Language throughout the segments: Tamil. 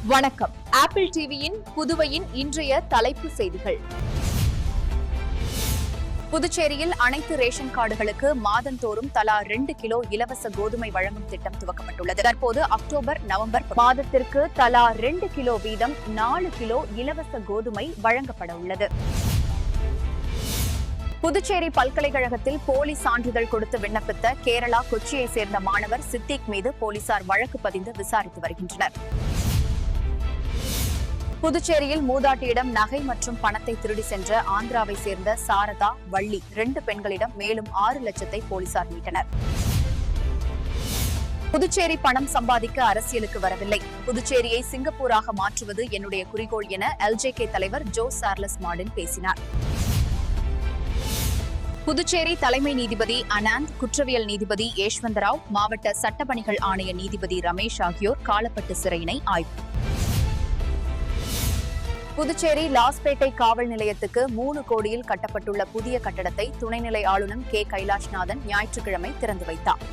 வணக்கம். ஆப்பிள் டிவியின் புதுவையின் இன்றைய தலைப்பு செய்திகள். புதுச்சேரியில் அனைத்து ரேஷன் கார்டுகளுக்கு மாதந்தோறும் தலா 2 கிலோ இலவச கோதுமை வழங்கும் திட்டம் துவக்கப்பட்டுள்ளது. தற்போது அக்டோபர், நவம்பர் மாதத்திற்கு தலா 2 கிலோ வீதம் 4 கிலோ இலவச கோதுமை வழங்கப்பட உள்ளது. புதுச்சேரி பல்கலைக்கழகத்தில் போலி சான்றிதழ் கொடுத்து விண்ணப்பித்த கேரளா கொச்சியை சேர்ந்த மாணவர் சித்திக் மீது போலீசார் வழக்கு பதிந்து விசாரித்து வருகின்றனர். புதுச்சேரியில் மூதாட்டியிடம் நகை மற்றும் பணத்தை திருடி சென்ற ஆந்திராவை சேர்ந்த சாரதா, வள்ளி 2 பெண்களிடம் மேலும் 6 லட்சத்தை போலீசார் மீட்டனர். புதுச்சேரி பணம் சம்பாதிக்க அரசியலுக்கு வரவில்லை. புதுச்சேரியை சிங்கப்பூராக மாற்றுவது என்னுடைய குறிக்கோள் என LJK தலைவர் ஜோ சார்லஸ் மார்டின் பேசினார். புதுச்சேரி தலைமை நீதிபதி அனந்த், குற்றவியல் நீதிபதி யஷ்வந்தராவ், மாவட்ட சட்டப்பணிகள் ஆணைய நீதிபதி ரமேஷ் ஆகியோர் காலப்பட்டு சிறையினை ஆய்வு. புதுச்சேரி லாஸ்பேட்டை காவல் நிலையத்துக்கு 3 கோடியில் கட்டப்பட்டுள்ள புதிய கட்டடத்தை துணைநிலை ஆளுநர் K. கைலாஷ்நாதன் ஞாயிற்றுக்கிழமை திறந்து வைத்தார்.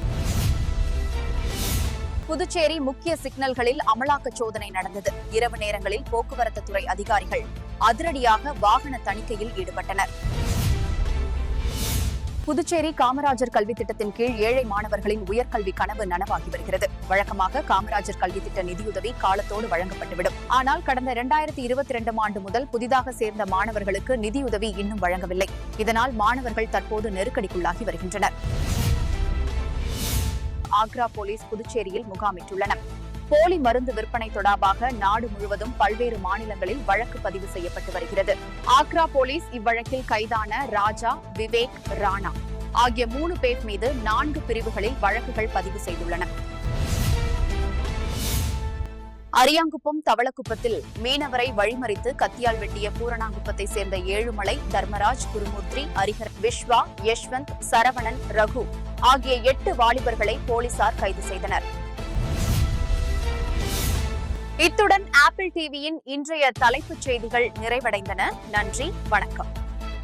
புதுச்சேரி முக்கிய சிக்னல்களில் அமலாக்க சோதனை நடந்தது. இரவு நேரங்களில் போக்குவரத்து துறை அதிகாரிகள் அதிரடியாக வாகன தணிக்கையில் ஈடுபட்டனர். புதுச்சேரி காமராஜர் கல்வி திட்டத்தின் கீழ் ஏழை மாணவர்களின் உயர்கல்வி கனவு நனவாகி வருகிறது. வழக்கமாக காமராஜர் கல்வி திட்ட நிதியுதவி காலத்தோடு வழங்கப்பட்டுவிடும். ஆனால் கடந்த 2022 ஆண்டு முதல் புதிதாக சேர்ந்த மாணவர்களுக்கு நிதியுதவி இன்னும் வழங்கவில்லை. இதனால் மாணவர்கள் தற்போது நெருக்கடிக்குள்ளாகி வருகின்றனர். ஆக்ரா போலீஸ் புதுச்சேரியில் முகாமிட்டுள்ளனர். போலி மருந்து விற்பனை தொடர்பாக நாடு முழுவதும் பல்வேறு மாநிலங்களில் வழக்கு பதிவு செய்யப்பட்டு வருகிறது. ஆக்ரா போலீஸ் இவ்வழக்கில் கைதான ராஜா, விவேக், ராணா ஆகிய 3 பேர் மீது 4 பிரிவுகளில் வழக்குகள் பதிவு செய்துள்ளன. அரியாங்குப்பம் தவளக்குப்பத்தில் மீனவரை வழிமறித்து கத்தியால் வெட்டிய பூரணாங்குப்பத்தை சேர்ந்த ஏழுமலை, தர்மராஜ், குருமூர்த்தி, ஹரிஹர், விஸ்வா, யஷ்வந்த், சரவணன், ரகு ஆகிய 8 வாலிபர்களை போலீசார் கைது செய்தனர். இத்துடன் ஆப்பிள் டிவியின் இன்றைய தலைப்புச் செய்திகள் நிறைவடைந்தன. நன்றி, வணக்கம்.